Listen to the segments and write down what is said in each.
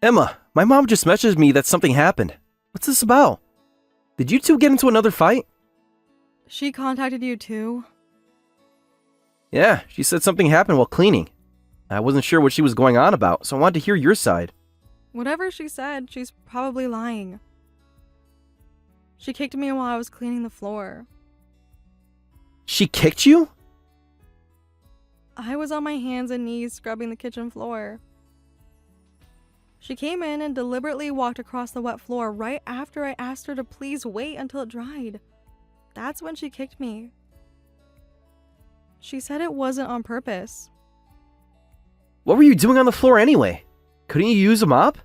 Emma, my mom just messaged me that something happened. What's this about? Did you two get into another fight? She contacted you too? Yeah, she said something happened while cleaning. I wasn't sure what she was going on about, so I wanted to hear your side. Whatever she said, she's probably lying. She kicked me while I was cleaning the floor. She kicked you? I was on my hands and knees scrubbing the kitchen floor. She came in and deliberately walked across the wet floor right after I asked her to please wait until it dried. That's when she kicked me. She said it wasn't on purpose. What were you doing on the floor anyway? Couldn't you use a mop?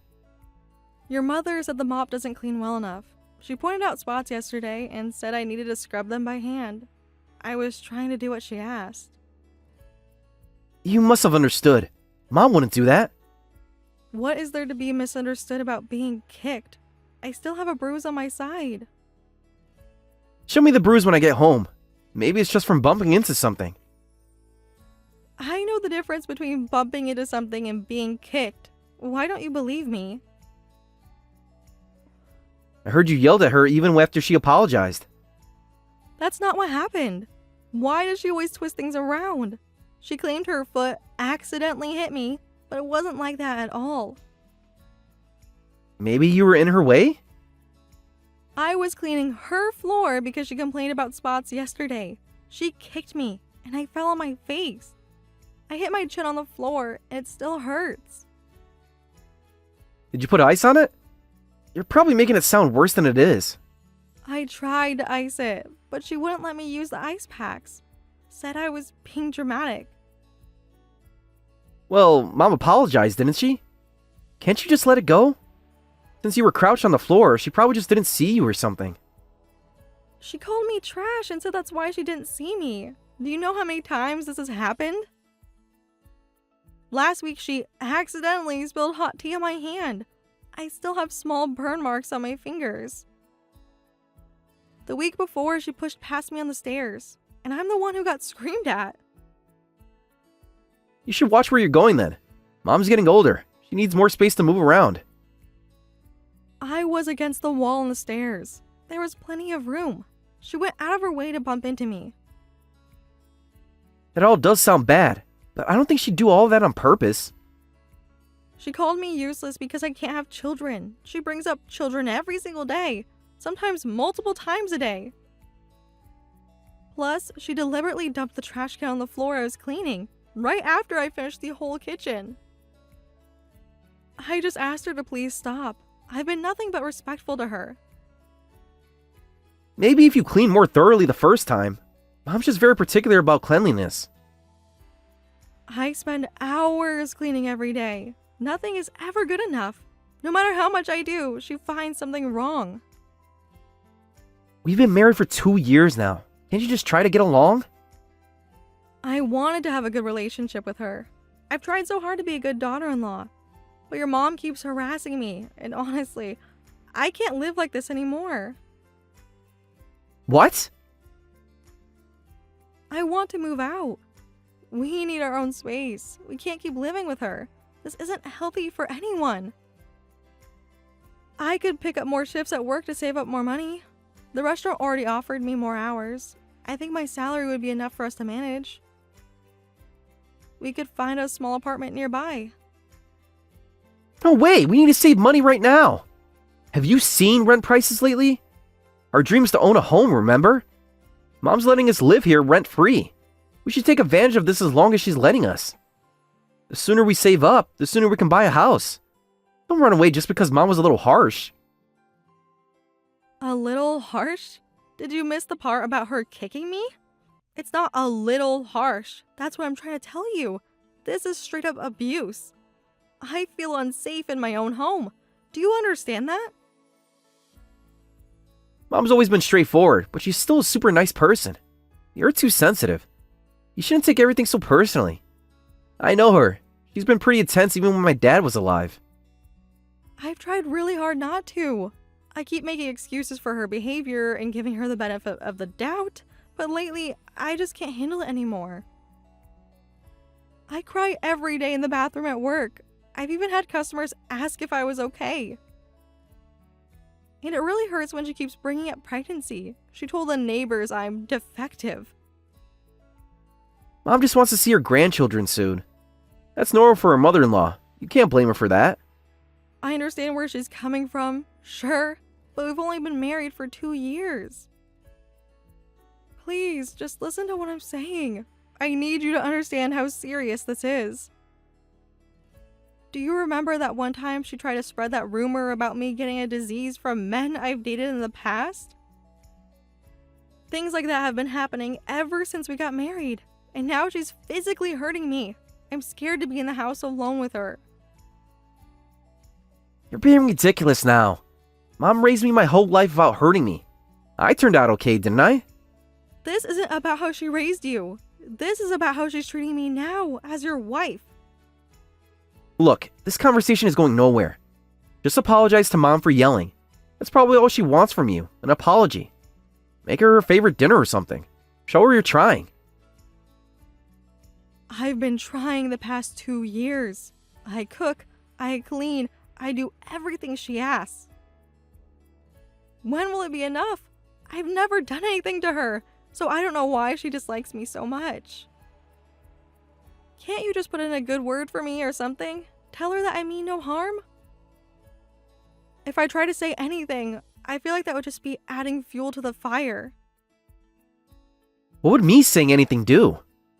Your mother said the mop doesn't clean well enough. She pointed out spots yesterday and said I needed to scrub them by hand. I was trying to do what she asked. You must have understood. Mom wouldn't do that. What is there to be misunderstood about being kicked? I still have a bruise on my side. Show me the bruise when I get home. Maybe it's just from bumping into something. I know the difference between bumping into something and being kicked. Why don't you believe me? I heard you yelled at her even after she apologized. That's not what happened. Why does she always twist things around? She claimed her foot accidentally hit me, but it wasn't like that at all. Maybe you were in her way? I was cleaning her floor because she complained about spots yesterday. She kicked me, and I fell on my face. I hit my chin on the floor, and it still hurts. Did you put ice on it? You're probably making it sound worse than it is. I tried to ice it, but she wouldn't let me use the ice packs. Said I was being dramatic. Well, Mom apologized, didn't she? Can't you just let it go? Since you were crouched on the floor, she probably just didn't see you or something. She called me trash and said that's why she didn't see me. Do you know how many times this has happened? Last week she accidentally spilled hot tea on my hand. I still have small burn marks on my fingers. The week before, she pushed past me on the stairs, and I'm the one who got screamed at. You should watch where you're going then. Mom's getting older. She needs more space to move around. I was against the wall on the stairs. There was plenty of room. She went out of her way to bump into me. That all does sound bad, but I don't think she'd do all of that on purpose. She called me useless because I can't have children. She brings up children every single day, sometimes multiple times a day. Plus, she deliberately dumped the trash can on the floor I was cleaning, right after I finished the whole kitchen. I just asked her to please stop. I've been nothing but respectful to her. Maybe if you clean more thoroughly the first time. Mom's just very particular about cleanliness. I spend hours cleaning every day. Nothing is ever good enough. No matter how much I do, she finds something wrong. We've been married for 2 years now. Can't you just try to get along? I wanted to have a good relationship with her. I've tried so hard to be a good daughter-in-law. But your mom keeps harassing me, and honestly, I can't live like this anymore. What? I want to move out. We need our own space. We can't keep living with her. This isn't healthy for anyone. I could pick up more shifts at work to save up more money. The restaurant already offered me more hours. I think my salary would be enough for us to manage. We could find a small apartment nearby. No way! We need to save money right now! Have you seen rent prices lately? Our dream is to own a home, remember? Mom's letting us live here rent-free. We should take advantage of this as long as she's letting us. The sooner we save up, the sooner we can buy a house. Don't run away just because Mom was a little harsh. A little harsh? Did you miss the part about her kicking me? It's not a little harsh. That's what I'm trying to tell you. This is straight up abuse. I feel unsafe in my own home. Do you understand that? Mom's always been straightforward, but she's still a super nice person. You're too sensitive. You shouldn't take everything so personally. I know her. She's been pretty intense even when my dad was alive. I've tried really hard not to. I keep making excuses for her behavior and giving her the benefit of the doubt, but lately, I just can't handle it anymore. I cry every day in the bathroom at work. I've even had customers ask if I was okay. And it really hurts when she keeps bringing up pregnancy. She told the neighbors I'm defective. Mom just wants to see her grandchildren soon. That's normal for her mother-in-law. You can't blame her for that. I understand where she's coming from, sure, but we've only been married for 2 years. Please, just listen to what I'm saying. I need you to understand how serious this is. Do you remember that one time she tried to spread that rumor about me getting a disease from men I've dated in the past? Things like that have been happening ever since we got married, and now she's physically hurting me. I'm scared to be in the house alone with her. You're being ridiculous now. Mom raised me my whole life without hurting me. I turned out okay, didn't I? This isn't about how she raised you. This is about how she's treating me now as your wife. Look, this conversation is going nowhere. Just apologize to Mom for yelling. That's probably all she wants from you, an apology. Make her her favorite dinner or something. Show her you're trying. I've been trying the past 2 years. I cook, I clean, I do everything she asks. When will it be enough? I've never done anything to her, so I don't know why she dislikes me so much. Can't you just put in a good word for me or something? Tell her that I mean no harm? If I try to say anything, I feel like that would just be adding fuel to the fire. What would me saying anything do?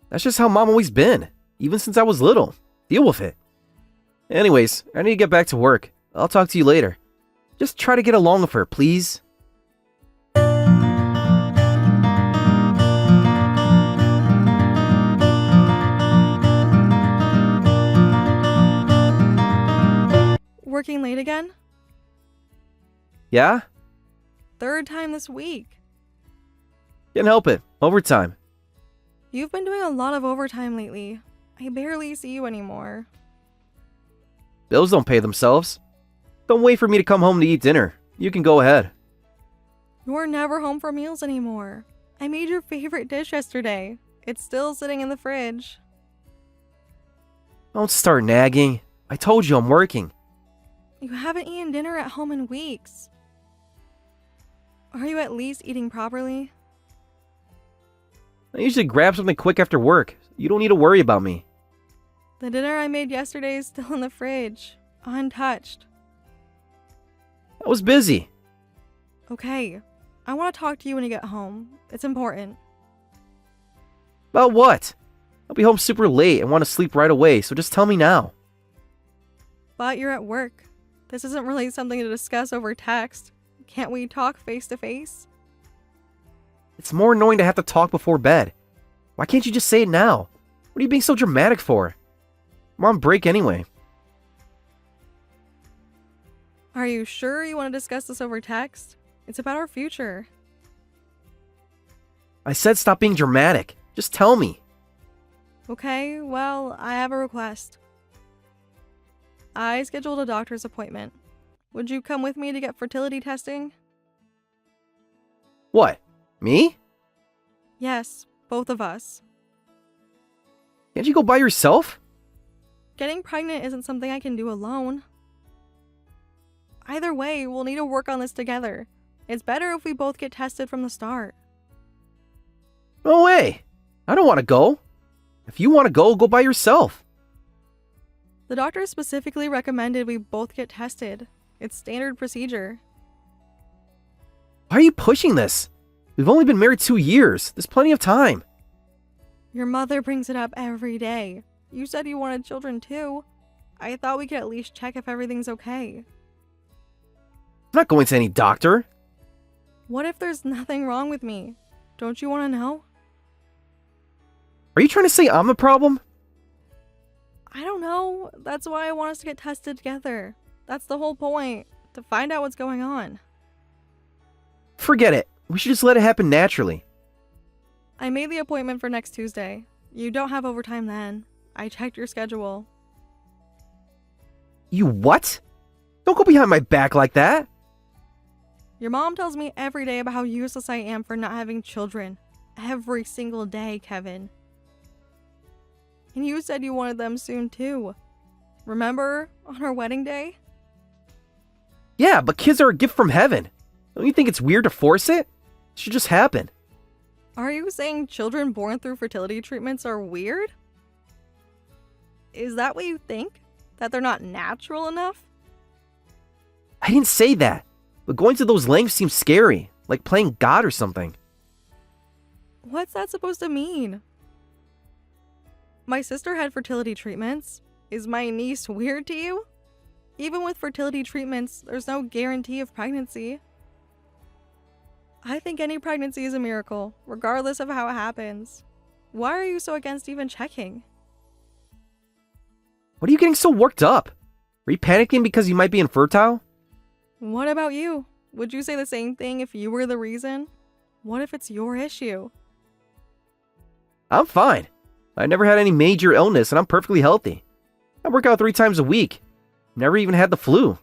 That's just how Mom always been, even since I was little. Deal with it. Anyways, I need to get back to work. I'll talk to you later. Just try to get along with her, please. Working late again? Yeah? 3rd time this week. Can't help it. Overtime. You've been doing a lot of overtime lately. I barely see you anymore. Bills don't pay themselves. Don't wait for me to come home to eat dinner. You can go ahead. You're never home for meals anymore. I made your favorite dish yesterday. It's still sitting in the fridge. Don't start nagging. I told you I'm working. You haven't eaten dinner at home in weeks. Are you at least eating properly? I usually grab something quick after work. You don't need to worry about me. The dinner I made yesterday is still in the fridge, untouched. I was busy. Okay, I want to talk to you when you get home. It's important. About what? I'll be home super late and want to sleep right away, so just tell me now. But you're at work. This isn't really something to discuss over text. Can't we talk face to face? It's more annoying to have to talk before bed. Why can't you just say it now? What are you being so dramatic for? I'm on break anyway. Are you sure you want to discuss this over text? It's about our future. I said stop being dramatic. Just tell me. Okay, well, I have a request. I scheduled a doctor's appointment. Would you come with me to get fertility testing? What? Me? Yes, both of us. Can't you go by yourself? Getting pregnant isn't something I can do alone. Either way, we'll need to work on this together. It's better if we both get tested from the start. No way. I don't want to go. If you want to go, go by yourself. The doctor specifically recommended we both get tested. It's standard procedure. Why are you pushing this? We've only been married 2 years. There's plenty of time. Your mother brings it up every day. You said you wanted children too. I thought we could at least check if everything's okay. I'm not going to any doctor. What if there's nothing wrong with me? Don't you want to know? Are you trying to say I'm the problem? I don't know. That's why I want us to get tested together. That's the whole point. To find out what's going on. Forget it. We should just let it happen naturally. I made the appointment for next Tuesday. You don't have overtime then. I checked your schedule. You what? Don't go behind my back like that. Your mom tells me every day about how useless I am for not having children. Every single day, Kevin. And you said you wanted them soon too. Remember on our wedding day? Yeah, but kids are a gift from heaven. Don't you think it's weird to force it? It should just happen. Are you saying children born through fertility treatments are weird? Is that what you think? That they're not natural enough? I didn't say that, but going to those lengths seems scary, like playing God or something. What's that supposed to mean? My sister had fertility treatments. Is my niece weird to you? Even with fertility treatments, there's no guarantee of pregnancy. I think any pregnancy is a miracle, regardless of how it happens. Why are you so against even checking? What are you getting so worked up? Are you panicking because you might be infertile? What about you? Would you say the same thing if you were the reason? What if it's your issue? I'm fine. I never had any major illness and I'm perfectly healthy. I work out 3 times a week. Never even had the flu.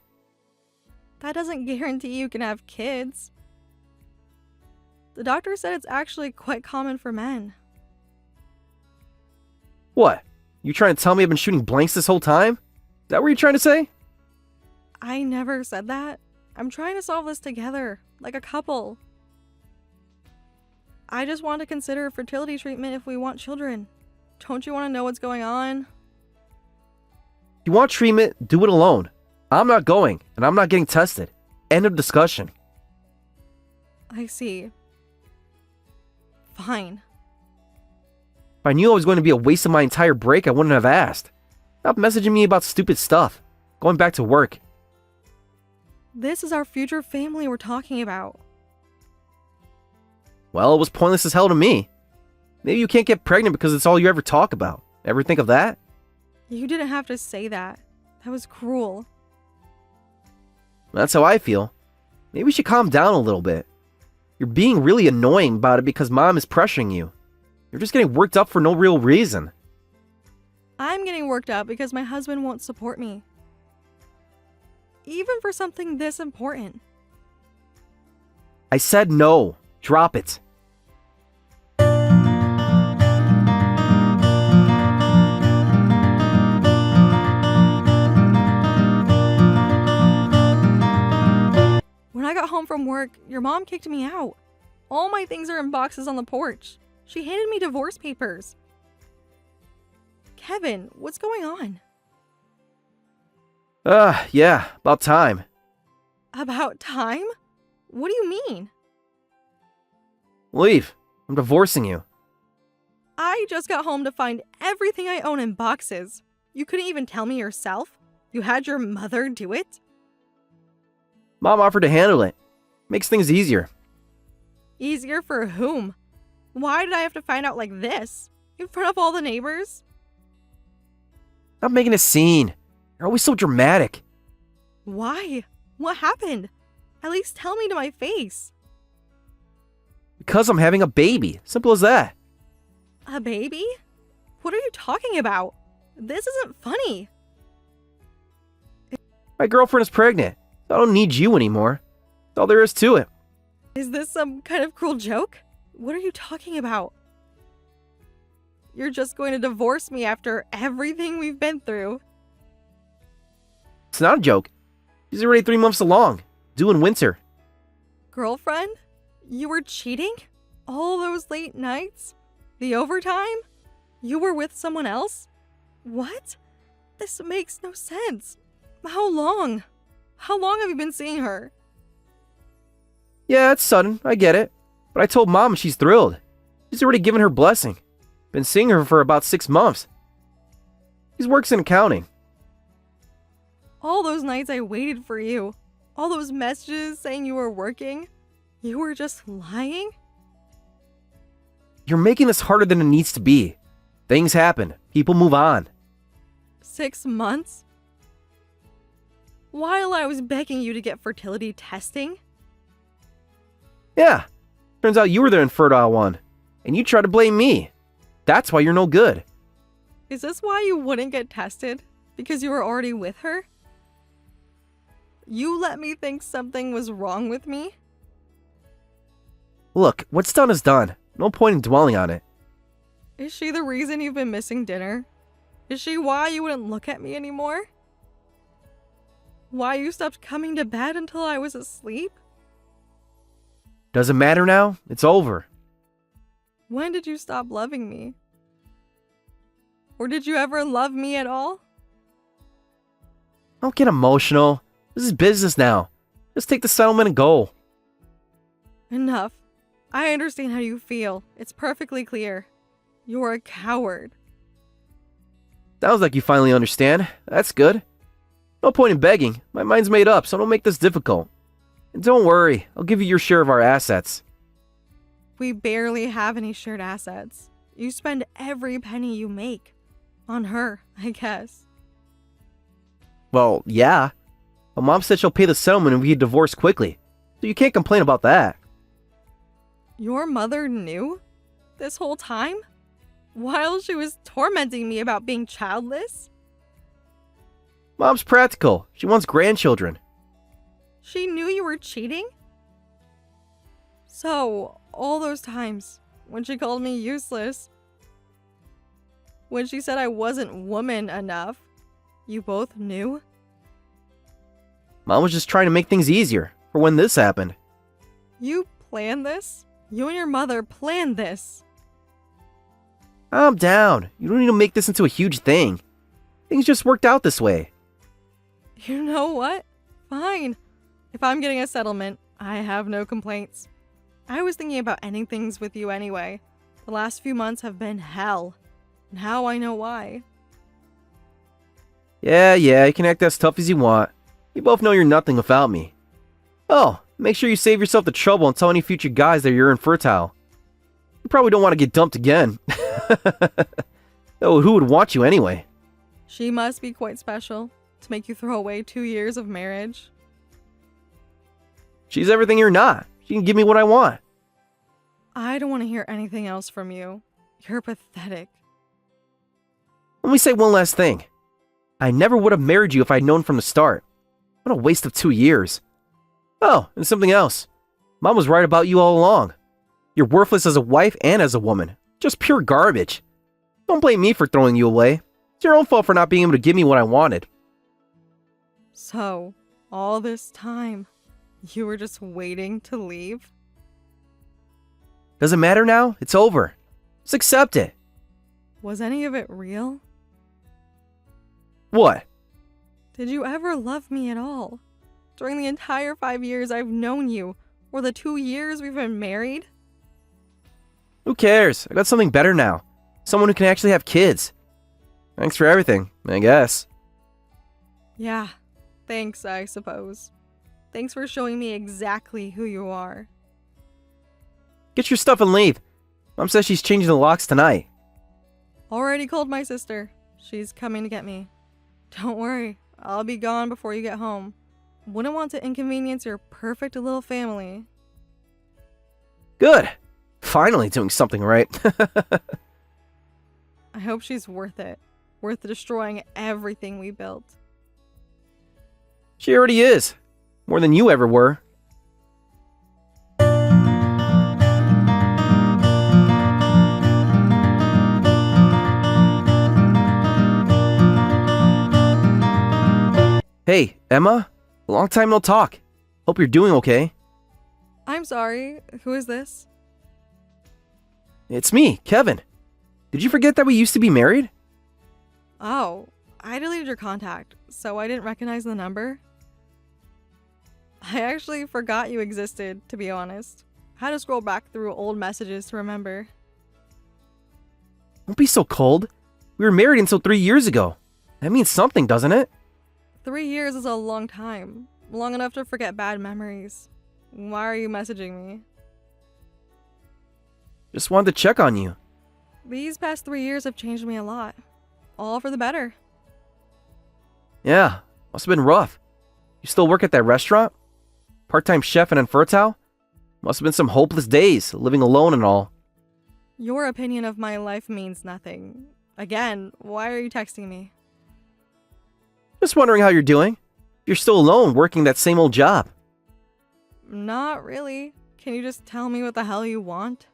That doesn't guarantee you can have kids. The doctor said it's actually quite common for men. What? You trying to tell me I've been shooting blanks this whole time? Is that what you're trying to say? I never said that. I'm trying to solve this together, like a couple. I just want to consider fertility treatment if we want children. Don't you want to know what's going on? If you want treatment, do it alone. I'm not going, and I'm not getting tested. End of discussion. I see. Fine. If I knew it was going to be a waste of my entire break, I wouldn't have asked. Stop messaging me about stupid stuff. Going back to work. This is our future family we're talking about. Well, it was pointless as hell to me. Maybe you can't get pregnant because it's all you ever talk about. Ever think of that? You didn't have to say that. That was cruel. That's how I feel. Maybe we should calm down a little bit. You're being really annoying about it because Mom is pressuring you. You're just getting worked up for no real reason. I'm getting worked up because my husband won't support me. Even for something this important. I said no. Drop it. When I got home from work, your mom kicked me out. All my things are in boxes on the porch. She handed me divorce papers. Kevin, what's going on? Yeah, about time. About time? What do you mean? Leave. I'm divorcing you. I just got home to find everything I own in boxes. You couldn't even tell me yourself? You had your mother do it? Mom offered to handle it. Makes things easier. Easier for whom? Why did I have to find out like this? In front of all the neighbors? Stop making a scene. You're always so dramatic. Why? What happened? At least tell me to my face. Because I'm having a baby. Simple as that. A baby? What are you talking about? This isn't funny. My girlfriend is pregnant. I don't need you anymore. That's all there is to it. Is this some kind of cruel joke? What are you talking about? You're just going to divorce me after everything we've been through. It's not a joke. She's already 3 months along. Due in winter. Girlfriend? You were cheating? All those late nights? The overtime? You were with someone else? What? This makes no sense. How long? How long have you been seeing her? Yeah, it's sudden. I get it. But I told Mom she's thrilled. She's already given her blessing. Been seeing her for about 6 months. She works in accounting. All those nights I waited for you. All those messages saying you were working. You were just lying? You're making this harder than it needs to be. Things happen. People move on. 6 months? While I was begging you to get fertility testing? Yeah. Turns out you were the infertile one. And you tried to blame me. That's why you're no good. Is this why you wouldn't get tested? Because you were already with her? You let me think something was wrong with me? Look, what's done is done. No point in dwelling on it. Is she the reason you've been missing dinner? Is she why you wouldn't look at me anymore? Why you stopped coming to bed until I was asleep? Doesn't matter now. It's over. When did you stop loving me? Or did you ever love me at all? Don't get emotional. This is business now. Just take the settlement and go. Enough. I understand how you feel. It's perfectly clear. You're a coward. Sounds like you finally understand. That's good. No point in begging. My mind's made up, so don't make this difficult. And don't worry, I'll give you your share of our assets. We barely have any shared assets. You spend every penny you make. On her, I guess. Well, yeah. But Mom said she'll pay the settlement if we get divorced quickly. So you can't complain about that. Your mother knew? This whole time? While she was tormenting me about being childless? Mom's practical. She wants grandchildren. She knew you were cheating? So, all those times, when she called me useless, when she said I wasn't woman enough, you both knew? Mom was just trying to make things easier for when this happened. You planned this? You and your mother planned this. I'm down. You don't need to make this into a huge thing. Things just worked out this way. You know what? Fine. If I'm getting a settlement, I have no complaints. I was thinking about ending things with you anyway. The last few months have been hell. Now I know why. Yeah, you can act as tough as you want. You both know you're nothing without me. Oh, make sure you save yourself the trouble and tell any future guys that you're infertile. You probably don't want to get dumped again. Oh, who would want you anyway? She must be quite special to make you throw away 2 years of marriage. She's everything you're not. She can give me what I want. I don't want to hear anything else from you. You're pathetic. Let me say one last thing. I never would have married you if I'd known from the start. What a waste of 2 years. Oh, and something else. Mom was right about you all along. You're worthless as a wife and as a woman. Just pure garbage. Don't blame me for throwing you away. It's your own fault for not being able to give me what I wanted. So, all this time, you were just waiting to leave? Doesn't matter now. It's over. Just accept it. Was any of it real? What? Did you ever love me at all? During the entire 5 years I've known you, or the 2 years we've been married? Who cares? I got something better now. Someone who can actually have kids. Thanks for everything, I guess. Yeah, thanks, I suppose. Thanks for showing me exactly who you are. Get your stuff and leave. Mom says she's changing the locks tonight. Already called my sister. She's coming to get me. Don't worry, I'll be gone before you get home. Wouldn't want to inconvenience your perfect little family. Good. Finally doing something right. I hope she's worth it. Worth destroying everything we built. She already is. More than you ever were. Hey, Emma. Long time no talk. Hope you're doing okay. I'm sorry, who is this? It's me, Kevin. Did you forget that we used to be married? Oh, I deleted your contact, so I didn't recognize the number. I actually forgot you existed, to be honest. I had to scroll back through old messages to remember. Don't be so cold. We were married until 3 years ago. That means something, doesn't it? 3 years is a long time. Long enough to forget bad memories. Why are you messaging me? Just wanted to check on you. These past 3 years have changed me a lot. All for the better. Yeah, must have been rough. You still work at that restaurant? Part-time chef and infertile? Must have been some hopeless days, living alone and all. Your opinion of my life means nothing. Again, why are you texting me? Just wondering how you're doing. You're still alone working that same old job. Not really. Can you just tell me what the hell you want?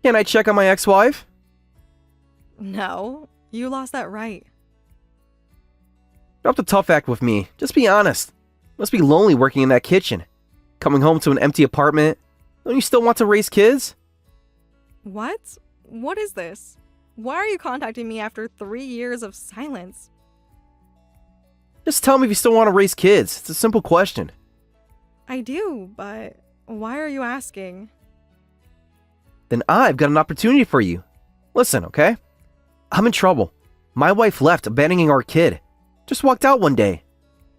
Can I check on my ex-wife? No. You lost that right. Drop the tough act with me. Just be honest. Must be lonely working in that kitchen. Coming home to an empty apartment. Don't you still want to raise kids? What? What is this? Why are you contacting me after 3 years of silence? Just tell me if you still want to raise kids. It's a simple question. I do, but why are you asking? Then I've got an opportunity for you. Listen, okay? I'm in trouble. My wife left, abandoning our kid. Just walked out one day.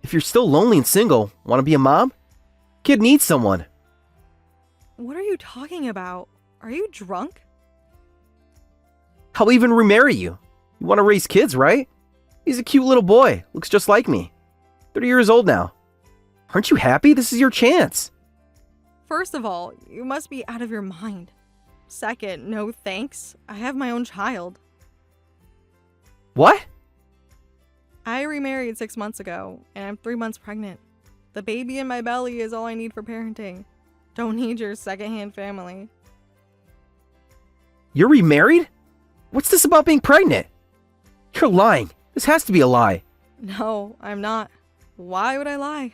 If you're still lonely and single, want to be a mom? Kid needs someone. What are you talking about? Are you drunk? I'll even remarry you. You want to raise kids, right? He's a cute little boy. Looks just like me. 30 years old now. Aren't you happy? This is your chance. First of all, you must be out of your mind. Second, no thanks. I have my own child. What? I remarried 6 months ago, and I'm 3 months pregnant. The baby in my belly is all I need for parenting. Don't need your secondhand family. You're remarried? What's this about being pregnant? You're lying. This has to be a lie. No, I'm not. Why would I lie?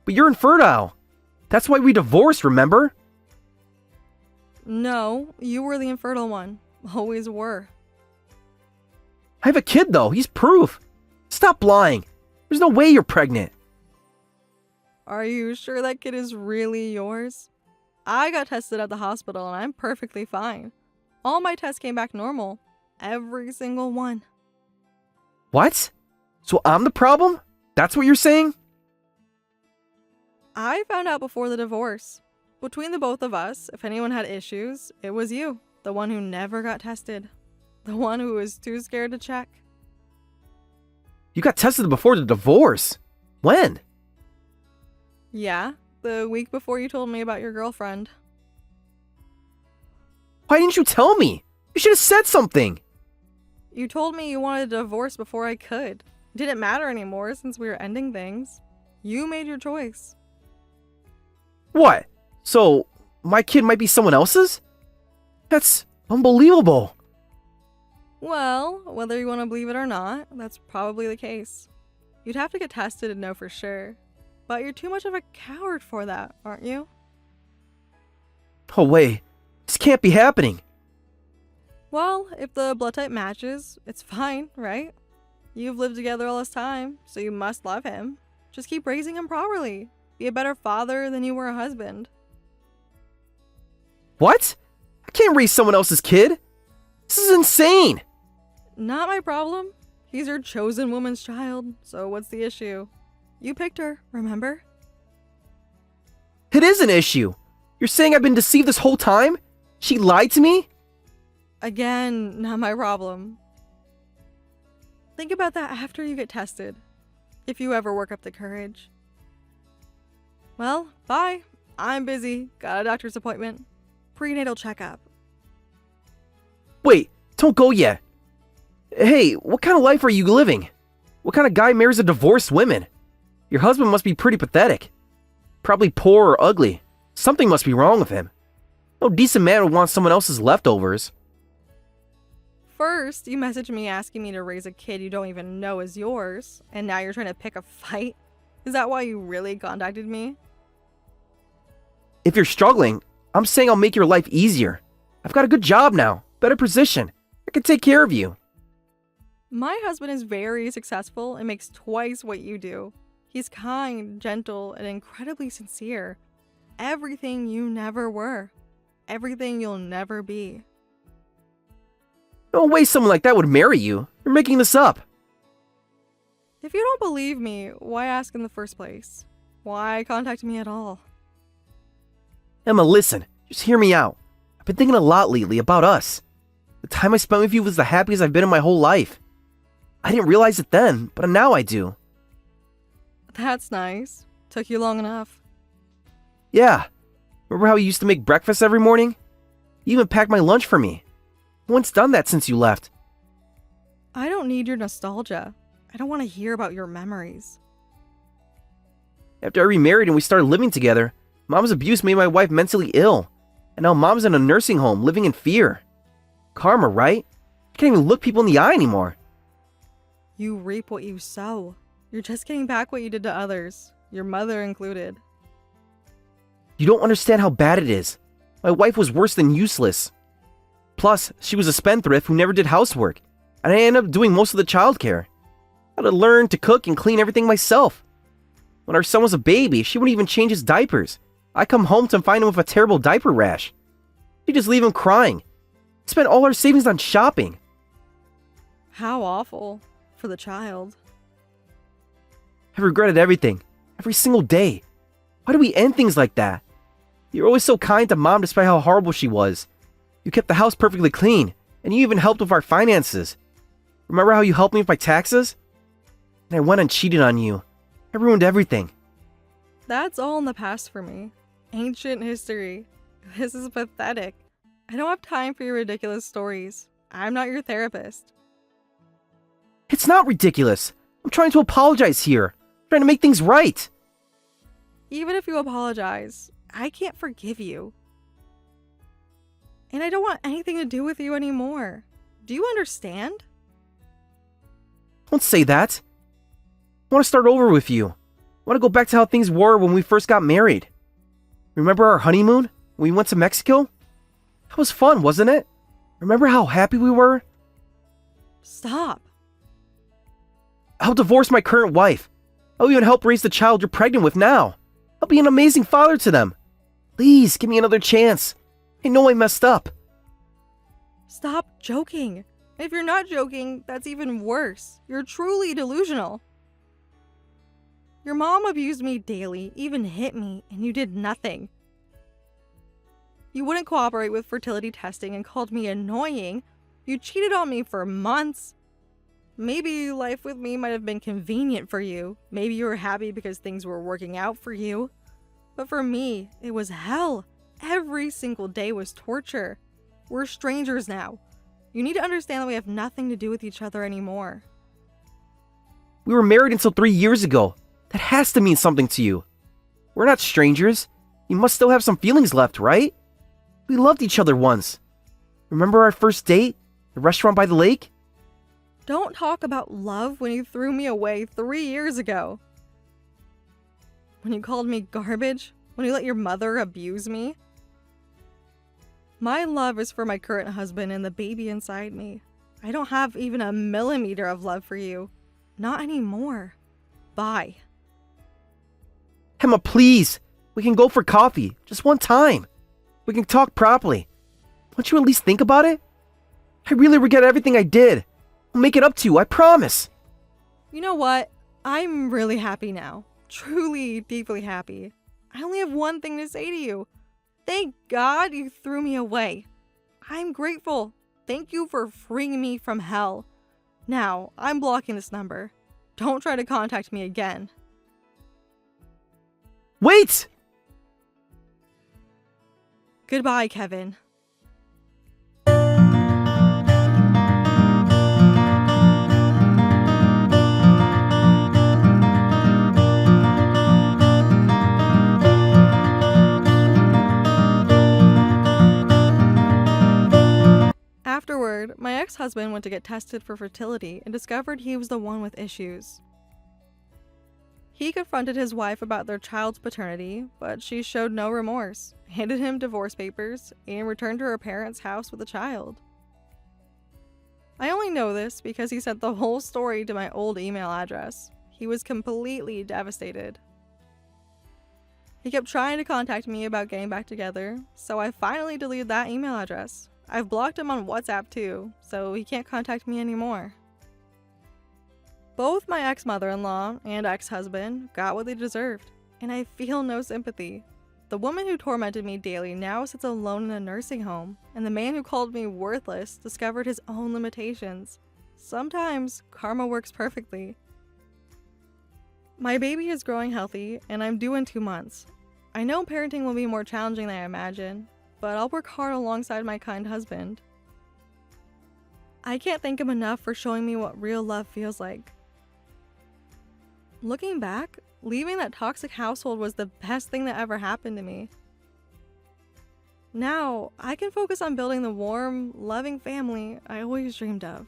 But you're infertile. That's why we divorced, remember? No, you were the infertile one. Always were. I have a kid, though. He's proof. Stop lying. There's no way you're pregnant. Are you sure that kid is really yours? I got tested at the hospital and I'm perfectly fine. All my tests came back normal. Every single one. What? So I'm the problem? That's what you're saying? I found out before the divorce. Between the both of us, if anyone had issues, it was you. The one who never got tested. The one who was too scared to check. You got tested before the divorce. When? Yeah, the week before you told me about your girlfriend. Why didn't you tell me? You should have said something. You told me you wanted a divorce before I could. It didn't matter anymore since we were ending things. You made your choice. What? So, my kid might be someone else's? That's unbelievable. Well, whether you want to believe it or not, that's probably the case. You'd have to get tested to know for sure. But you're too much of a coward for that, aren't you? Oh wait, this can't be happening. Well, if the blood type matches, it's fine, right? You've lived together all this time, so you must love him. Just keep raising him properly. Be a better father than you were a husband. What? I can't raise someone else's kid. This is insane. Not my problem. He's your chosen woman's child, so what's the issue? You picked her, remember? It is an issue. You're saying I've been deceived this whole time? She lied to me? Again, not my problem. Think about that after you get tested. If you ever work up the courage. Well, bye. I'm busy. Got a doctor's appointment. Prenatal checkup. Wait, don't go yet. Hey, what kind of life are you living? What kind of guy marries a divorced woman? Your husband must be pretty pathetic. Probably poor or ugly. Something must be wrong with him. No decent man would want someone else's leftovers. First, you messaged me asking me to raise a kid you don't even know is yours, and now you're trying to pick a fight? Is that why you really contacted me? If you're struggling, I'm saying I'll make your life easier. I've got a good job now, better position. I can take care of you. My husband is very successful and makes twice what you do. He's kind, gentle, and incredibly sincere. Everything you never were. Everything you'll never be. No way someone like that would marry you. You're making this up. If you don't believe me, why ask in the first place? Why contact me at all? Emma, listen. Just hear me out. I've been thinking a lot lately about us. The time I spent with you was the happiest I've been in my whole life. I didn't realize it then, but now I do. That's nice. Took you long enough. Yeah. Remember how you used to make breakfast every morning? You even packed my lunch for me. No one's done that since you left. I don't need your nostalgia. I don't want to hear about your memories. After I remarried and we started living together, Mom's abuse made my wife mentally ill. And now Mom's in a nursing home living in fear. Karma, right? I can't even look people in the eye anymore. You reap what you sow. You're just getting back what you did to others, your mother included. You don't understand how bad it is. My wife was worse than useless. Plus, she was a spendthrift who never did housework, and I ended up doing most of the childcare. I had to learn to cook and clean everything myself. When our son was a baby, she wouldn't even change his diapers. I come home to find him with a terrible diaper rash. She'd just leave him crying. Spent all our savings on shopping. How awful for the child. I've regretted everything, every single day. Why do we end things like that? You were always so kind to Mom despite how horrible she was. You kept the house perfectly clean, and you even helped with our finances. Remember how you helped me with my taxes? And I went and cheated on you. I ruined everything. That's all in the past for me. Ancient history. This is pathetic. I don't have time for your ridiculous stories. I'm not your therapist. It's not ridiculous. I'm trying to apologize here. I'm trying to make things right. Even if you apologize, I can't forgive you. And I don't want anything to do with you anymore. Do you understand? Don't say that. I want to start over with you. I want to go back to how things were when we first got married. Remember our honeymoon? When we went to Mexico? That was fun, wasn't it? Remember how happy we were? Stop. I'll divorce my current wife. I'll even help raise the child you're pregnant with now. I'll be an amazing father to them. Please, give me another chance. I know I messed up. Stop joking. If you're not joking, that's even worse. You're truly delusional. Your mom abused me daily, even hit me, and you did nothing. You wouldn't cooperate with fertility testing and called me annoying. You cheated on me for months. Maybe life with me might have been convenient for you. Maybe you were happy because things were working out for you. But for me, it was hell. Every single day was torture. We're strangers now. You need to understand that we have nothing to do with each other anymore. We were married until 3 years ago. That has to mean something to you. We're not strangers. You must still have some feelings left, right? We loved each other once. Remember our first date? The restaurant by the lake? Don't talk about love when you threw me away 3 years ago. When you called me garbage? When you let your mother abuse me? My love is for my current husband and the baby inside me. I don't have even a millimeter of love for you. Not anymore. Bye. Emma, please. We can go for coffee. Just one time. We can talk properly. Won't you at least think about it? I really regret everything I did. I'll make it up to you, I promise. You know what? I'm really happy now. Truly, deeply happy. I only have one thing to say to you. Thank God you threw me away. I'm grateful. Thank you for freeing me from hell. Now, I'm blocking this number. Don't try to contact me again. Wait! Goodbye, Kevin. Afterward, my ex-husband went to get tested for fertility and discovered he was the one with issues. He confronted his wife about their child's paternity, but she showed no remorse, handed him divorce papers, and returned to her parents' house with the child. I only know this because he sent the whole story to my old email address. He was completely devastated. He kept trying to contact me about getting back together, so I finally deleted that email address. I've blocked him on WhatsApp too, so he can't contact me anymore. Both my ex-mother-in-law and ex-husband got what they deserved, and I feel no sympathy. The woman who tormented me daily now sits alone in a nursing home, and the man who called me worthless discovered his own limitations. Sometimes karma works perfectly. My baby is growing healthy, and I'm due in 2 months. I know parenting will be more challenging than I imagine, but I'll work hard alongside my kind husband. I can't thank him enough for showing me what real love feels like. Looking back, leaving that toxic household was the best thing that ever happened to me. Now, I can focus on building the warm, loving family I always dreamed of.